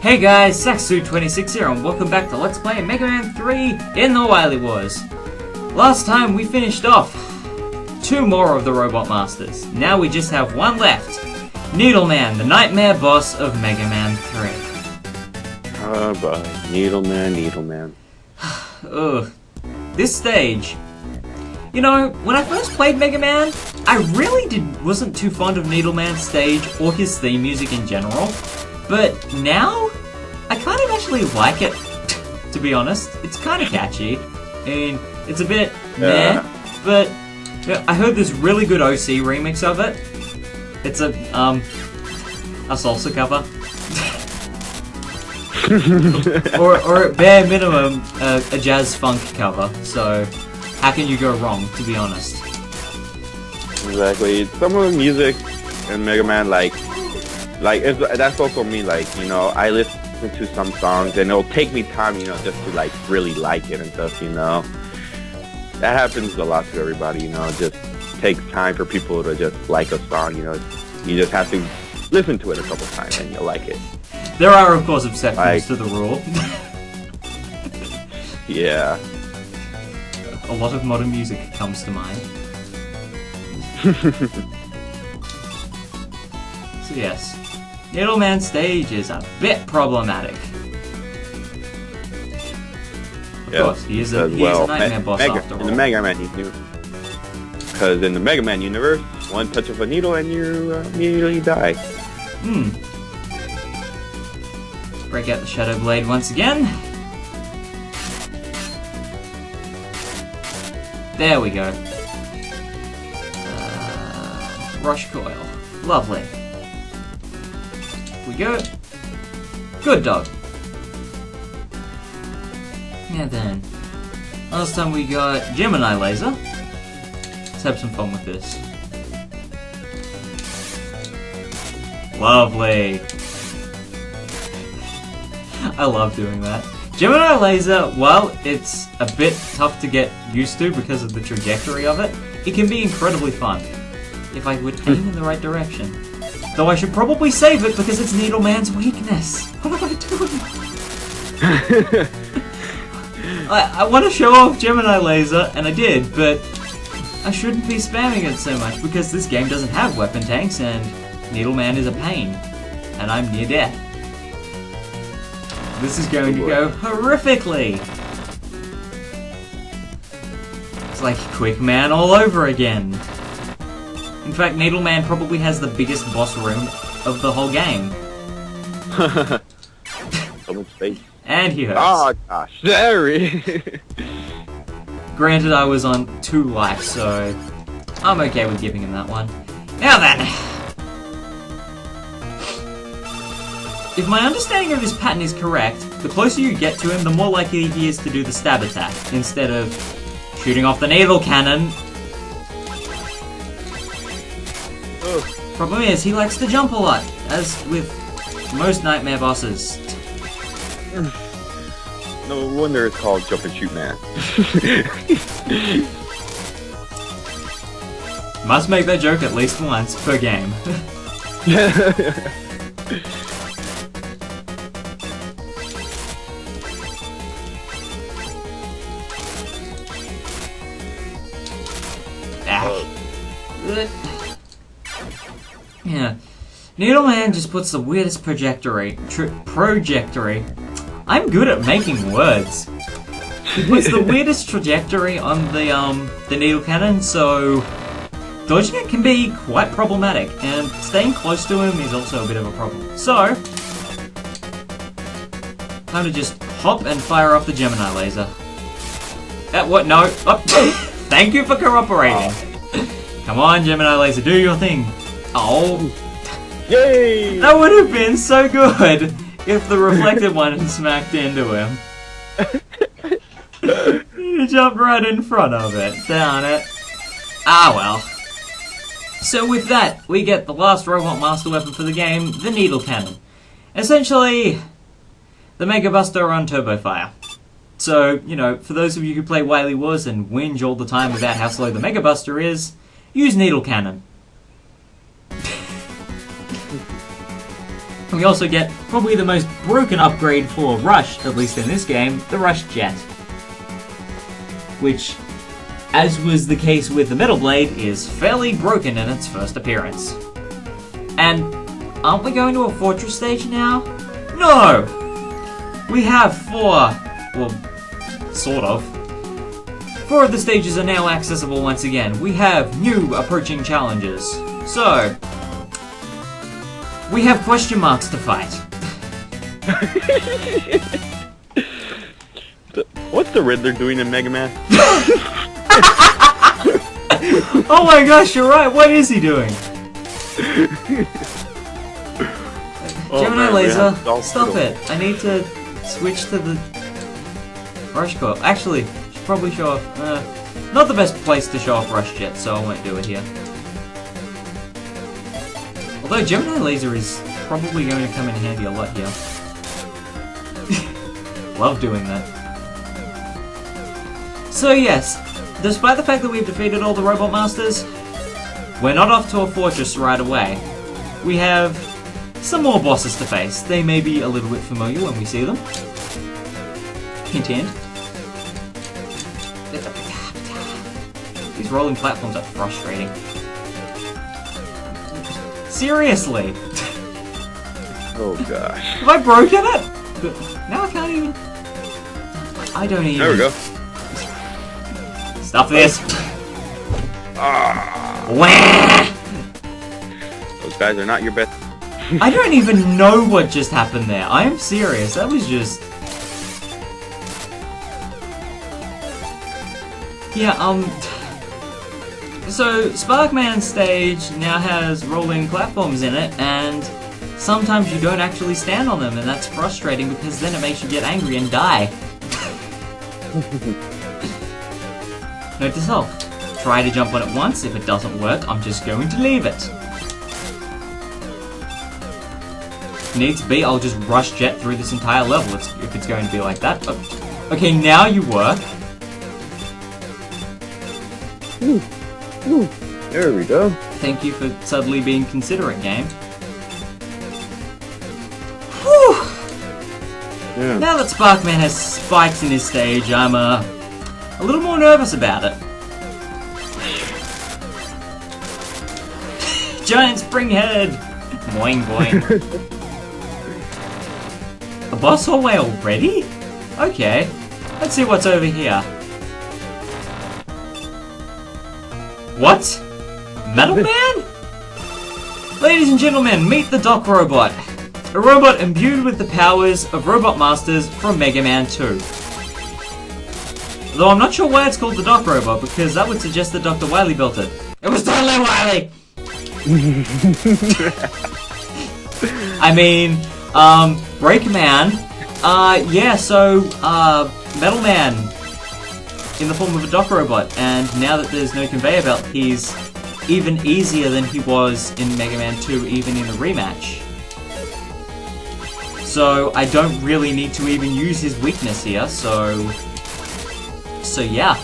Hey guys, Saxu26 here and welcome back to Let's Play MegaMan 3 in the Wily Wars. Last time we finished off 2 more of the Robot Masters. Now we just have 1 left. Needleman, the nightmare boss of MegaMan 3. Oh boy, Needleman. Ugh. This stage. You know, when I first played MegaMan, I really wasn't too fond of Needleman's stage or his theme music in general. But now, I kind of actually like it, to be honest. It's kind of catchy, and it's a bit meh, but you know, I heard this really good OC remix of it. It's a salsa cover. or at bare minimum, a jazz funk cover, so how can you go wrong, to be honest? Exactly. Some of the music in Mega Man, that's also me, you know, I listen to some songs and it'll take me time, you know, just to really like it and stuff, you know. That happens a lot to everybody, you know. It just takes time for people to just like a song, you know. You just have to listen to it a couple times and you'll like it. There are, of course, exceptions to the rule. Yeah. A lot of modern music comes to mind. So yes, Needleman's stage is a bit problematic. Of course, he is a nightmare boss after all. In the Mega Man, he's new. Because in the Mega Man universe, one touch of a needle and you immediately die. Break out the Shadow Blade once again. There we go. Rush Coil. Lovely. We go. Good dog. And then, last time we got Gemini Laser. Let's have some fun with this. Lovely. I love doing that. Gemini Laser, while it's a bit tough to get used to because of the trajectory of it, it can be incredibly fun if I would aim in the right direction. Though I should probably save it because it's Needleman's weakness. What am I doing? I want to show off Gemini Laser, and I did, but I shouldn't be spamming it so much because this game doesn't have weapon tanks and Needleman is a pain. And I'm near death. This is going to go horrifically. It's like Quick Man all over again. In fact, Needleman probably has the biggest boss room of the whole game. So much space. And he hurts. Oh gosh, sorry. Granted, I was on 2 life, so I'm okay with giving him that one. Now then. If my understanding of his pattern is correct, the closer you get to him, the more likely he is to do the stab attack, instead of shooting off the needle cannon. Problem is, he likes to jump a lot, as with most nightmare bosses. No wonder it's called Jump and Shoot Man. Must make that joke at least once per game. Yeah, Needleman just puts the weirdest trajectory. I'm good at making words. He puts the weirdest trajectory on the needle cannon, so dodging it can be quite problematic, and staying close to him is also a bit of a problem. So, time to just hop and fire off the Gemini Laser. What? No. Oh, thank you for cooperating. Come on, Gemini Laser, do your thing. Oh. Yay! That would have been so good if the reflected one had smacked into him. He jumped right in front of it. Darn it. Ah well. So with that, we get the last Robot Master weapon for the game, the Needle Cannon. Essentially, the Mega Buster on Turbo Fire. So, you know, for those of you who play Wily Wars and whinge all the time about how slow the Mega Buster is, use Needle Cannon. We also get probably the most broken upgrade for Rush, at least in this game, the Rush Jet. Which, as was the case with the Metal Blade, is fairly broken in its first appearance. And aren't we going to a fortress stage now? No! We have 4, well, sort of. 4 of the stages are now accessible once again. We have new approaching challenges. So, we have question marks to fight. What's the Riddler doing in MegaMan? Oh my gosh, you're right. What is he doing? Gemini Laser, stop it. I need to switch to the Rush Core. Actually, should probably show off. Not the best place to show off Rush Jet, so I won't do it here. Although Gemini Laser is probably going to come in handy a lot here. Love doing that. So yes, despite the fact that we've defeated all the Robot Masters, we're not off to a fortress right away. We have some more bosses to face. They may be a little bit familiar when we see them. Hint hint. These rolling platforms are frustrating. Seriously! Oh gosh. Have I broken it? Now I can't even... I don't even... There we go. Stop this! Wah! Those guys are not your best. I don't even know what just happened there. I am serious. That was just... Yeah, So, Sparkman stage now has rolling platforms in it, and sometimes you don't actually stand on them, and that's frustrating because then it makes you get angry and die. Note to self, try to jump on it once. If it doesn't work, I'm just going to leave it. If needs be, I'll just rush jet through this entire level if it's going to be like that. Okay, now you work. Ooh. There we go. Thank you for suddenly being considerate, game. Whew! Yeah. Now that Sparkman has spikes in his stage, I'm a little more nervous about it. Giant spring head! Boing boing. A boss hallway already? Okay, let's see what's over here. What? Metal Man? Ladies and gentlemen, meet the Doc Robot. A robot imbued with the powers of Robot Masters from MegaMan 2. Though I'm not sure why it's called the Doc Robot, because that would suggest that Dr. Wily built it. It was totally Wily! I mean, Breakman. Yeah, so, Metal Man in the form of a Doc Robot, and now that there's no conveyor belt, he's even easier than he was in Mega Man 2, even in the rematch. So I don't really need to even use his weakness here, so yeah.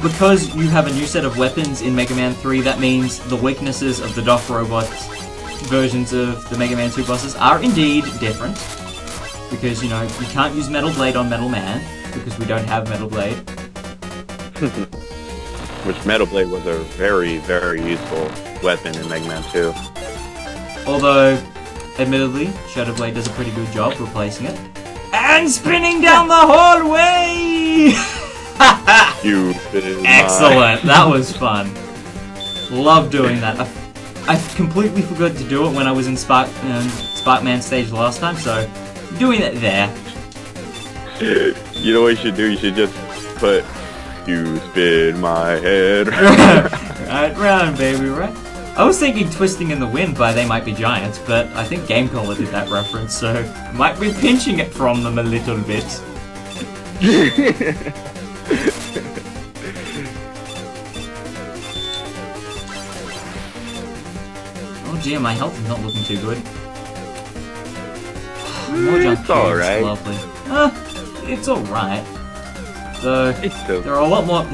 Because you have a new set of weapons in Mega Man 3, that means the weaknesses of the Doc Robot versions of the Mega Man 2 bosses are indeed different. Because, you know, you can't use Metal Blade on Metal Man, because we don't have Metal Blade. Which Metal Blade was a very, very useful weapon in Mega Man 2. Although, admittedly, Shadow Blade does a pretty good job replacing it. And spinning down the hallway! Excellent, that was fun. Love doing that. I completely forgot to do it when I was in Sparkman stage last time, so doing it there. You know what you should do? You should just put, "You spin my head." Right round, baby, right? I was thinking Twisting in the Wind by They Might Be Giants, but I think Game Caller did that reference, so I might be pinching it from them a little bit. Oh dear, my health is not looking too good. More junk It's alright. Lovely. It's alright. Though, there are a lot more...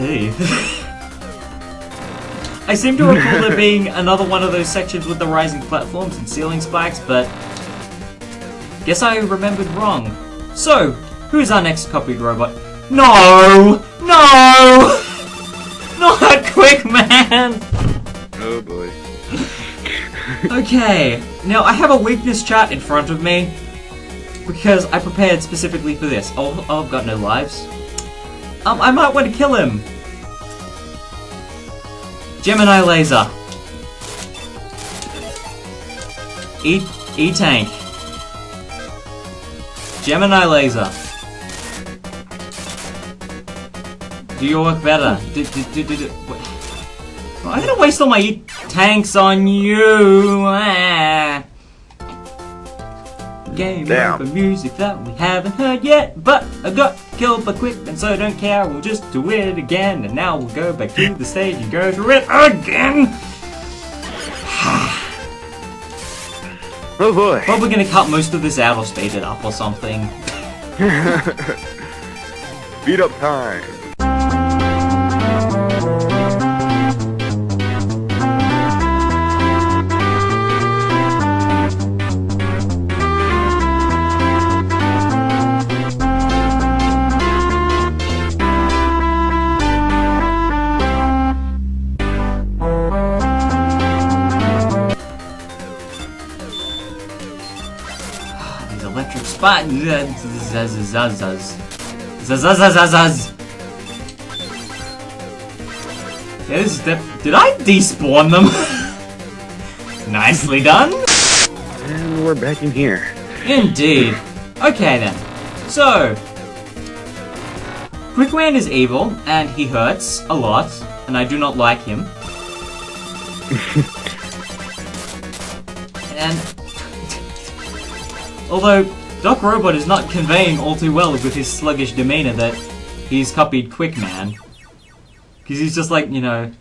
I seem to recall there being another one of those sections with the rising platforms and ceiling spikes, but Guess I remembered wrong. So, who's our next copied robot? No! No! Not Quickman! Oh boy. Okay, now I have a weakness chart in front of me because I prepared specifically for this. Oh, I've got no lives. I might want to kill him. Gemini laser. E-tank. Gemini laser. Do your work better. I'm gonna waste all my E-tanks on you. Game over music that we haven't heard yet, but I got killed by Quickman, so don't care. We'll just do it again, and now we'll go back to the stage and go through it again. Oh boy. Probably gonna cut most of this out or speed it up or something. Speed up time. Electric spot. Yeah, this is did I despawn them? Nicely done. And we're back in here. Indeed. Okay then. So, Quickman is evil and he hurts a lot, and I do not like him. And although Doc Robot is not conveying all too well with his sluggish demeanor that he's copied Quickman. Because he's just like, you know,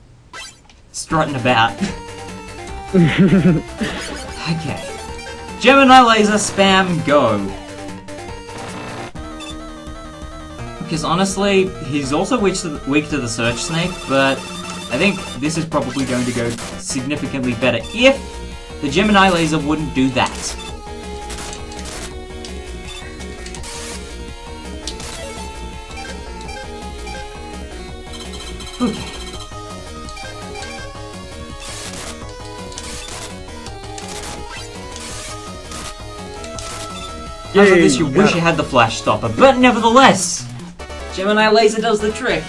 strutting about. Okay. Gemini laser spam go. Because honestly, he's also weak to the Search Snake, but I think this is probably going to go significantly better if the Gemini laser wouldn't do that. Okay. After this, you wish you had the flash stopper, but nevertheless, Gemini laser does the trick.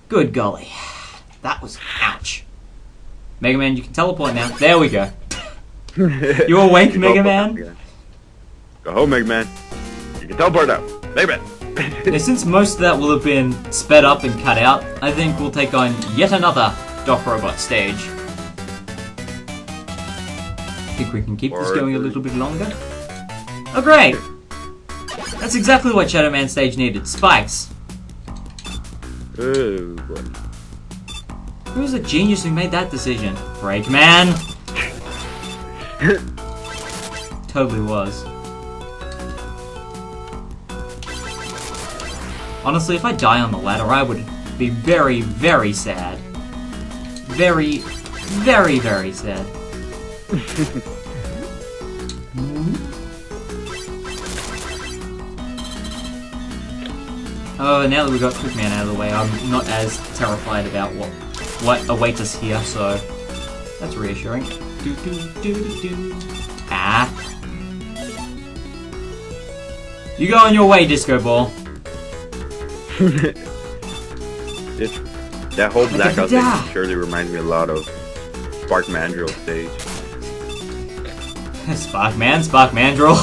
Good golly, that was ouch. MegaMan, you can teleport now. There we go. You awake, MegaMan? Go home, MegaMan. You can teleport now, MegaMan. Now, since most of that will have been sped up and cut out, I think we'll take on yet another Doc Robot stage. I think we can keep this going a little bit longer. Oh great! That's exactly what Shadow Man stage needed, spikes. Oh boy. Who was the genius who made that decision? Breakman! Totally was. Honestly, if I die on the ladder, I would be very, very sad. Very, very, very sad. Oh, now that we've got Quickman out of the way, I'm not as terrified about what awaits us here, so that's reassuring. Ah. You go on your way, Disco Ball. That whole blackout thing surely reminds me a lot of Spark Mandrill stage. Spark Mandrill.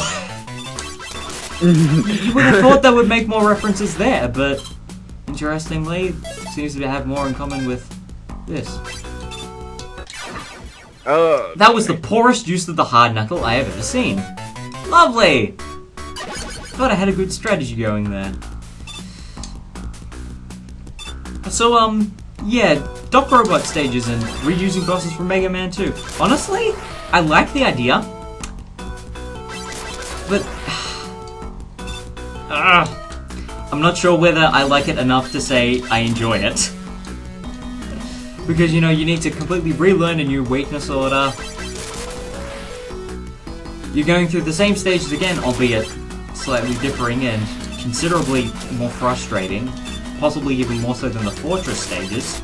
You would have thought that would make more references there, but interestingly, seems to have more in common with this. That was the poorest use of the hard knuckle I have ever seen. Lovely! Thought I had a good strategy going there. So, yeah, Doc Robot stages and reusing bosses from MegaMan 2. Honestly, I like the idea, but I'm not sure whether I like it enough to say I enjoy it. Because, you know, you need to completely relearn a new weakness order. You're going through the same stages again, albeit slightly differing and considerably more frustrating. Possibly even more so than the fortress stages.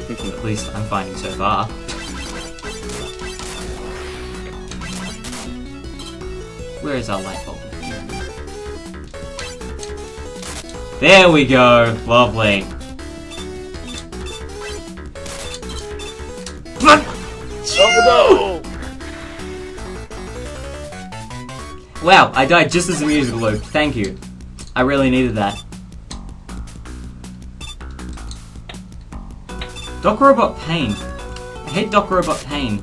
At least I'm finding so far. Where is our light bulb? There we go! Lovely. Oh Wow, I died just as the music looped. Thank you. I really needed that. Doc Robot Pain. I hate Doc Robot Pain.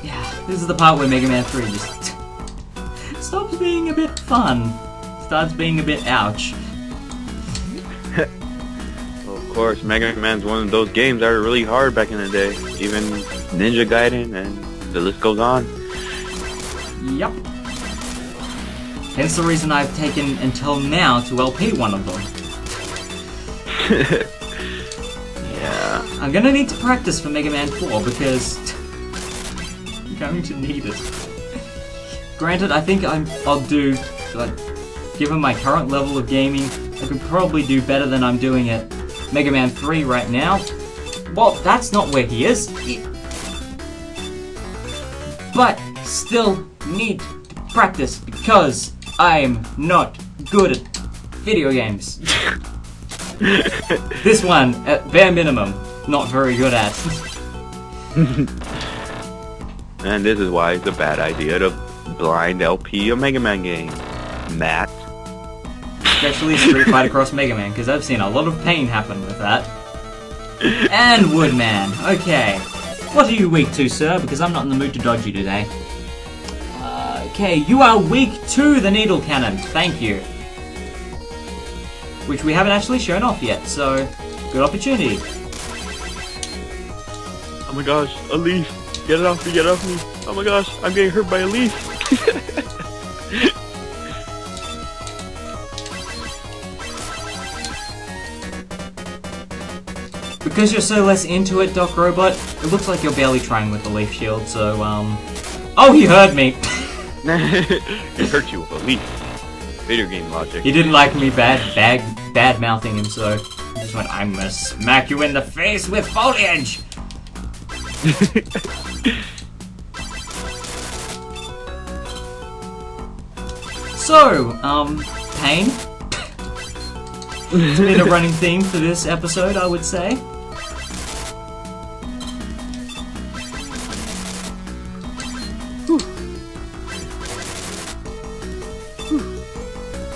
Yeah, this is the part where MegaMan 3 just stops being a bit fun. Starts being a bit ouch. Well, of course, Mega Man's one of those games that were really hard back in the day. Even Ninja Gaiden, and the list goes on. Yup. Hence the reason I've taken until now to LP one of them. Yeah. I'm gonna need to practice for Mega Man 4 because I'm going to need it. Granted, I think I'll do, like, given my current level of gaming, I could probably do better than I'm doing at Mega Man 3 right now. Well, that's not where he is. But still need to practice because I'm not good at video games. This one, at bare minimum, not very good at. And this is why it's a bad idea to blind LP a Mega Man game, Matt. Especially Street Fighter Cross Mega Man, because I've seen a lot of pain happen with that. And Woodman, okay. What are you weak to, sir? Because I'm not in the mood to dodge you today. Okay, you are weak to the needle cannon. Thank you. Which we haven't actually shown off yet, so good opportunity. Oh my gosh, a leaf! Get it off me, get it off me! Oh my gosh, I'm getting hurt by a leaf! Because you're so less into it, Doc Robot, it looks like you're barely trying with the leaf shield, so, Oh, he heard me! It hurt you with a leaf. Video game logic. He didn't like me bad mouthing him, so he just went, I'm gonna smack you in the face with foliage! So, pain? It's been a running theme for this episode, I would say.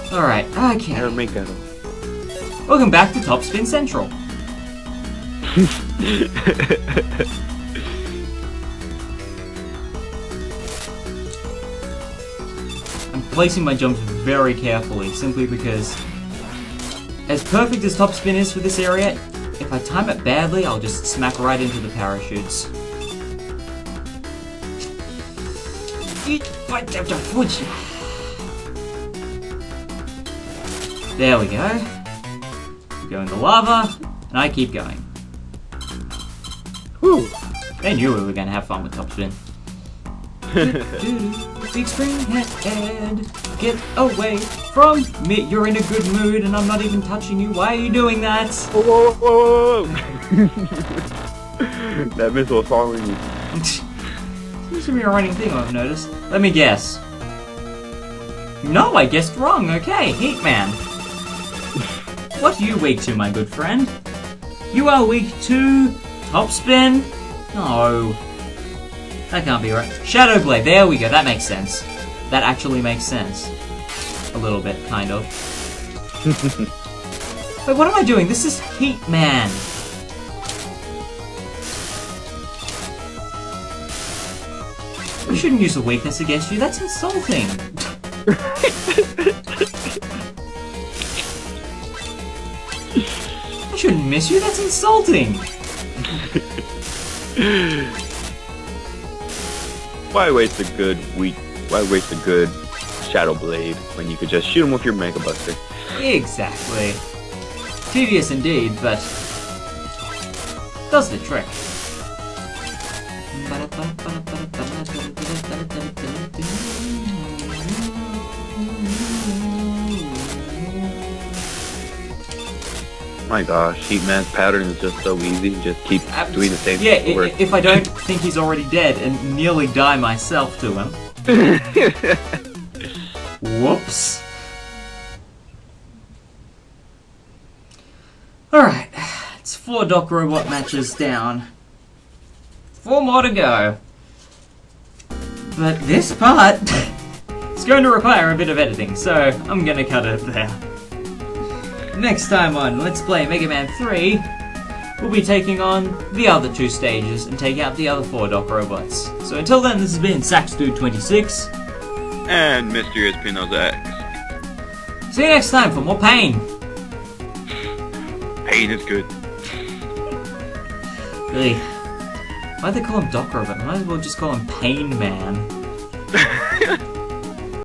Alright, okay. Welcome back to Top Spin Central. I'm placing my jumps very carefully, simply because as perfect as Top Spin is for this area, if I time it badly, I'll just smack right into the parachutes. There we go. We go in the lava, and I keep going. Whew. I knew we were going to have fun with Top Spin. Big spring head, get away from me. You're in a good mood, and I'm not even touching you. Why are you doing that? Whoa, whoa, whoa, whoa, whoa. That missile was following you. Seems to be a running thing I've noticed. Let me guess. No, I guessed wrong. Okay, Heat Man. What are you weak to, my good friend? You are weak to Top Spin? No. That can't be right. Shadow Blade, there we go, that makes sense. That actually makes sense. A little bit, kind of. Wait, what am I doing? This is Heat Man. I shouldn't use a weakness against you, that's insulting. I shouldn't miss you, that's insulting. Why waste a good Shadow Blade when you could just shoot him with your Mega Buster? Exactly. Tedious indeed, but does the trick. My gosh, Heatman's pattern is just so easy. Just keep doing the same Yeah, thing over. if I don't think he's already dead and nearly die myself to him. Whoops. Alright, it's 4 Doc Robot matches down. 4 more to go. But this part is going to require a bit of editing, so I'm gonna cut it there. Next time on Let's Play Mega Man 3, we'll be taking on the other 2 stages and take out the other 4 Doc Robots. So until then, this has been SaxDude26. And Mysterious Pinos X. See you next time for more pain. Pain is good. Really? Why'd they call him Doc Robot? Might as well just call him Pain Man.